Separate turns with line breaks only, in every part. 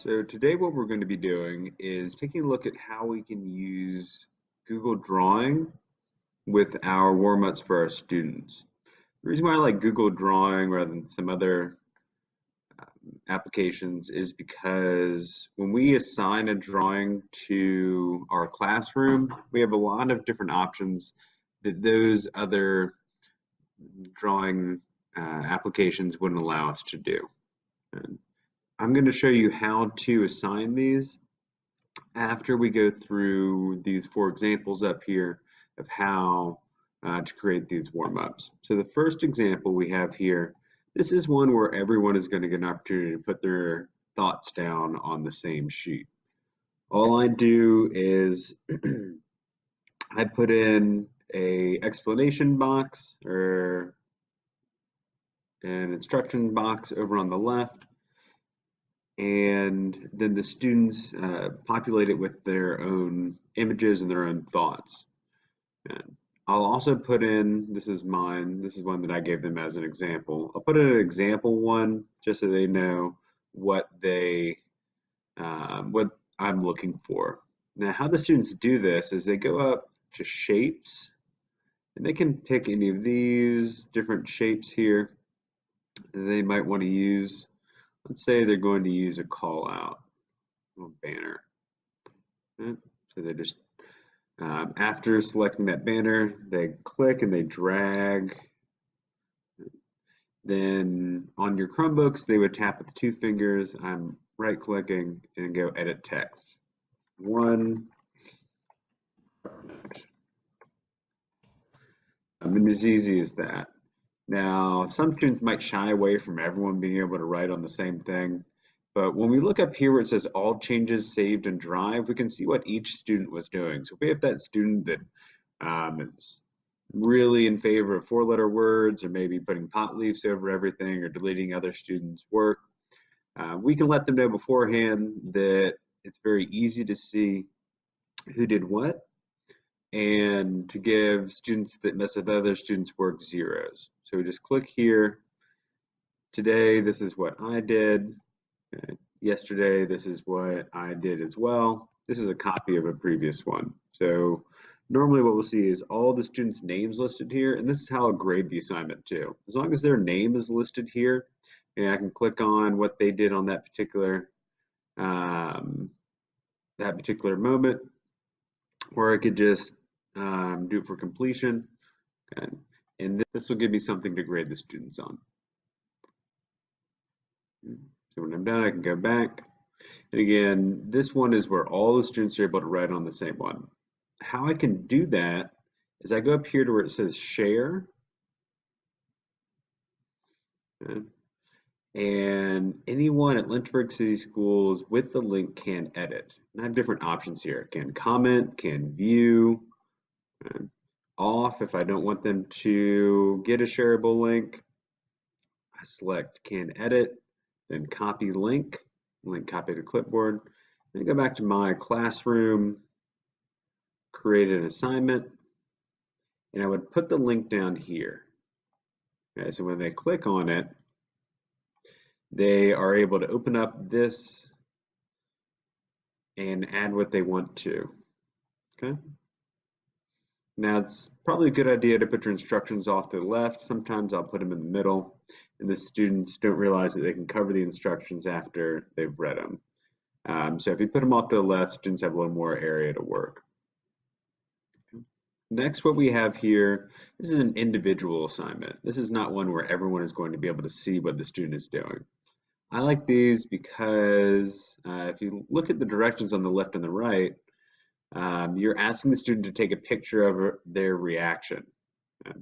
So today what we're going to be doing is taking a look at how we can use Google Drawing with our warm-ups for our students. The reason why I like Google Drawing rather than some other applications is because when we assign a drawing to our classroom, we have a lot of different options that those other drawing applications wouldn't allow us to do. And I'm going to show you how to assign these after we go through these 4 examples up here of how to create these warm-ups. So the first example we have here, this is one where everyone is going to get an opportunity to put their thoughts down on the same sheet. All I do is I put in a explanation box or an instruction box over on the left, and then the students populate it with their own images and their own thoughts. And I'll also put in, this is mine, this is one that I gave them as an example. I'll put in an example one just so they know what I'm looking for. Now how the students do this is they go up to shapes and they can pick any of these different shapes here that they might want to use. Let's say they're going to use a call out, a banner. Okay. So they just, after selecting that banner, they click and they drag. Then on your Chromebooks, they would tap with the 2 fingers. I'm right clicking and go edit text. One. I mean, as easy as that. Now, some students might shy away from everyone being able to write on the same thing, but when we look up here where it says all changes saved in Drive, we can see what each student was doing. So if we have that student that is really in favor of 4-letter words, or maybe putting pot leaves over everything, or deleting other students' work, we can let them know beforehand that it's very easy to see who did what, and to give students that mess with other students' work zeros. So we just click here. Today, this is what I did. Yesterday, this is what I did as well. This is a copy of a previous one. So normally what we'll see is all the students' names listed here, and this is how I'll grade the assignment too. As long as their name is listed here, and I can click on what they did on that particular moment, or I could just do it for completion. Okay. And this will give me something to grade the students on. So when I'm done, I can go back. And again, this one is where all the students are able to write on the same one. How I can do that is I go up here to where it says share. Okay. And anyone at Lynchburg City Schools with the link can edit. And I have different options here. Can comment, can view, off if I don't want them to get a shareable link. I select can edit, then copy link copy to clipboard, then go back to my classroom, create an assignment, and I would put the link down here. Okay, so when they click on it, they are able to open up this and add what they want to. Okay. Now it's probably a good idea to put your instructions off to the left. Sometimes I'll put them in the middle, and the students don't realize that they can cover the instructions after they've read them. So if you put them off to the left, students have a little more area to work. Next, what we have here, this is an individual assignment. This is not one where everyone is going to be able to see what the student is doing. I like these because if you look at the directions on the left and the right, you're asking the student to take a picture of their reaction.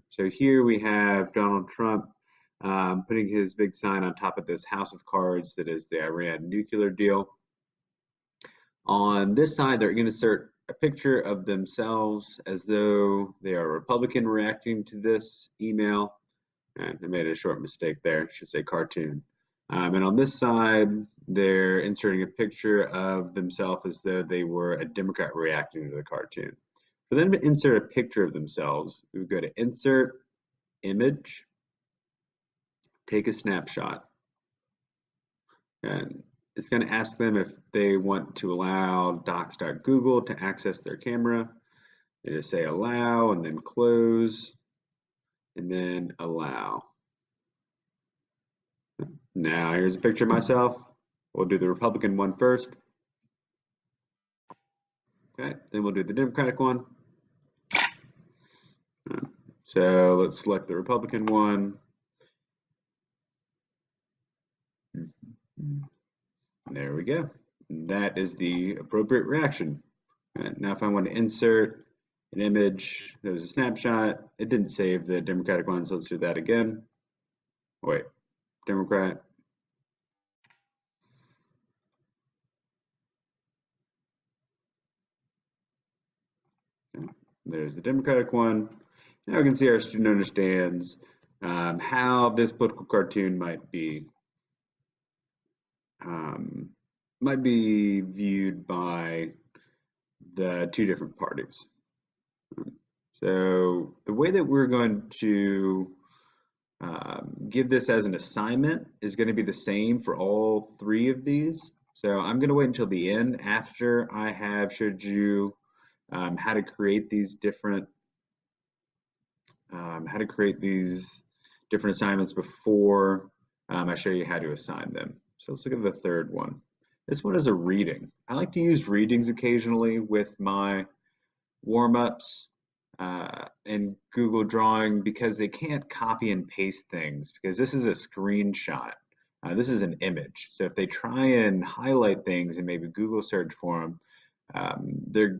So here we have Donald Trump putting his big sign on top of this house of cards that is the Iran nuclear deal. On this side, they're going to insert a picture of themselves as though they are a Republican reacting to this email. And I made a short mistake there, it should say cartoon. And on this side, they're inserting a picture of themselves as though they were a Democrat reacting to the cartoon. For them to insert a picture of themselves, we would go to Insert, Image, Take a Snapshot. And it's going to ask them if they want to allow docs.google to access their camera. They just say allow and then close and then allow. Now here's a picture of myself. We'll do the Republican one first. Okay, then we'll do the Democratic one. So let's select the Republican one. There we go. That is the appropriate reaction. Now if I want to insert an image, there was a snapshot. It didn't save the Democratic one, so let's do that again. Wait, Democrat. There's the Democratic one. Now we can see our student understands how this political cartoon might be viewed by the two different parties. So the way that we're going to give this as an assignment is going to be the same for all three of these. So I'm going to wait until the end after I have showed you how to create these different assignments before I show you how to assign them. So let's look at the third one. This one is a reading. I like to use readings occasionally with my warm-ups in Google Drawing because they can't copy and paste things because this is a screenshot. This is an image. So if they try and highlight things and maybe Google search for them, they're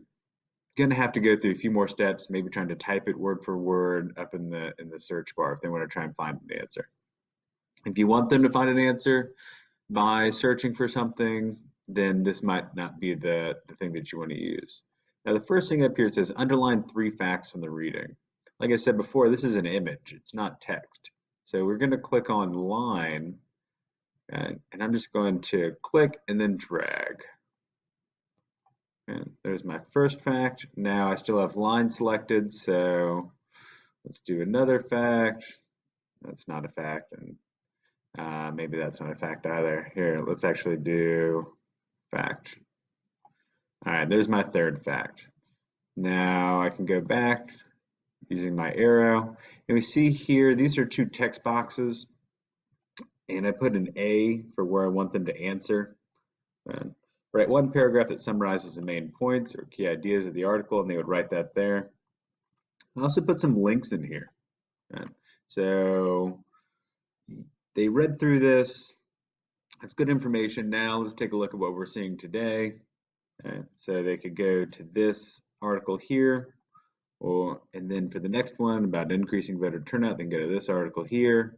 going to have to go through a few more steps, maybe trying to type it word for word up in the search bar if they want to try and find an answer. If you want them to find an answer by searching for something, then this might not be the thing that you want to use. Now the first thing up here, it says underline 3 facts from the reading. Like I said before, this is an image, it's not text. So we're going to click on line, and I'm just going to click and then drag. And there's my first fact. Now I still have line selected, so let's do another fact. That's not a fact, and maybe that's not a fact either. Here, let's actually do fact. All right, there's my third fact. Now I can go back using my arrow, and we see here these are 2 text boxes, and I put an A for where I want them to answer. And write one paragraph that summarizes the main points or key ideas of the article, and they would write that there. I also put some links in here. So they read through this. That's good information. Now let's take a look at what we're seeing today. So they could go to this article here, and then for the next one about increasing voter turnout, then go to this article here.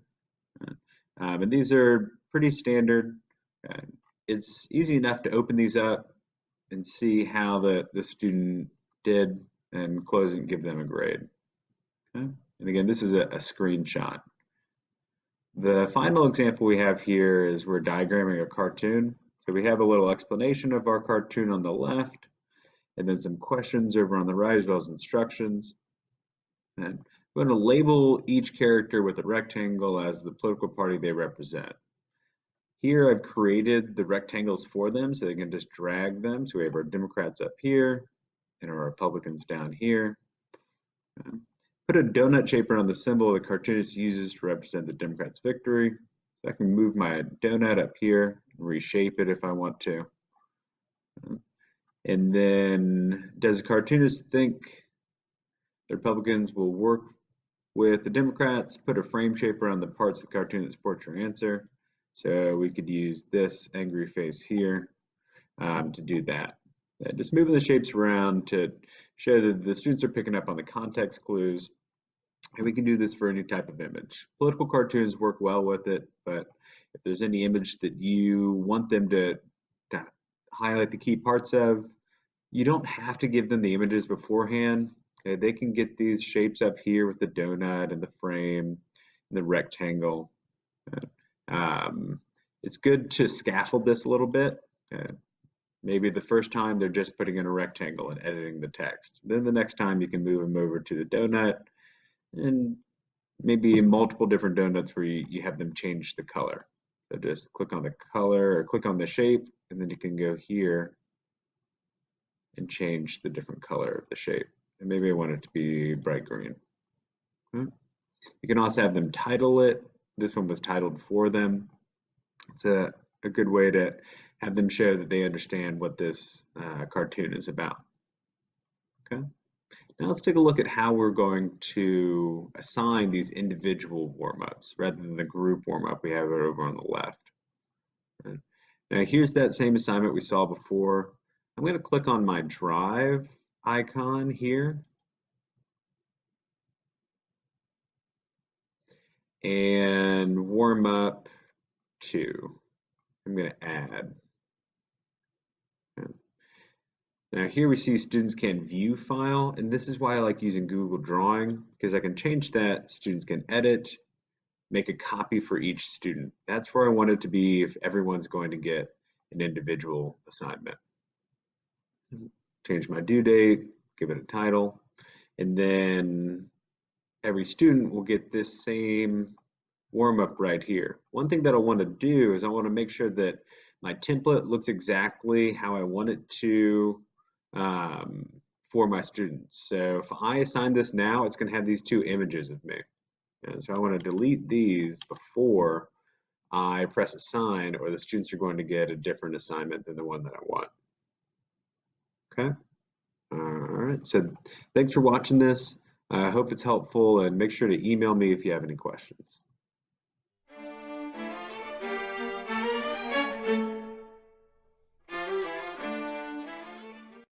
And these are pretty standard. It's easy enough to open these up and see how the student did and close it and give them a grade. Okay? And again, this is a screenshot. The final example we have here is we're diagramming a cartoon. So we have a little explanation of our cartoon on the left, and then some questions over on the right, as well as instructions. And we're going to label each character with a rectangle as the political party they represent. Here I've created the rectangles for them so they can just drag them. So we have our Democrats up here and our Republicans down here. Put a donut shape around the symbol the cartoonist uses to represent the Democrats' victory. So I can move my donut up here and reshape it if I want to. And then, does the cartoonist think the Republicans will work with the Democrats? Put a frame shape around the parts of the cartoon that support your answer. So we could use this angry face here to do that. Just moving the shapes around to show that the students are picking up on the context clues. And we can do this for any type of image. Political cartoons work well with it, but if there's any image that you want them to highlight the key parts of, you don't have to give them the images beforehand. Okay? They can get these shapes up here with the donut and the frame and the rectangle. It's good to scaffold this a little bit. Maybe the first time they're just putting in a rectangle and editing the text. Then the next time you can move them over to the donut, and maybe multiple different donuts where you have them change the color. So just click on the color or click on the shape, and then you can go here and change the different color of the shape. And maybe I want it to be bright green. Okay. You can also have them title it. This one was titled for them. It's a good way to have them show that they understand what this cartoon is about. Okay. Now let's take a look at how we're going to assign these individual warm-ups rather than the group warm-up we have it over on the left. Right. Now here's that same assignment we saw before. I'm going to click on my drive icon here and warm up 2. I'm going to add. Okay. Now here we see students can view file, and this is why I like using Google Drawing, because I can change that. Students can edit, make a copy for each student. That's where I want it to be if everyone's going to get an individual assignment. Change my due date, give it a title, and then every student will get this same warm-up right here. One thing that I want to do is I want to make sure that my template looks exactly how I want it to for my students. So if I assign this now, it's going to have these 2 images of me. And so I want to delete these before I press assign, or the students are going to get a different assignment than the one that I want. Okay. All right. So thanks for watching this. I hope it's helpful, and make sure to email me if you have any questions.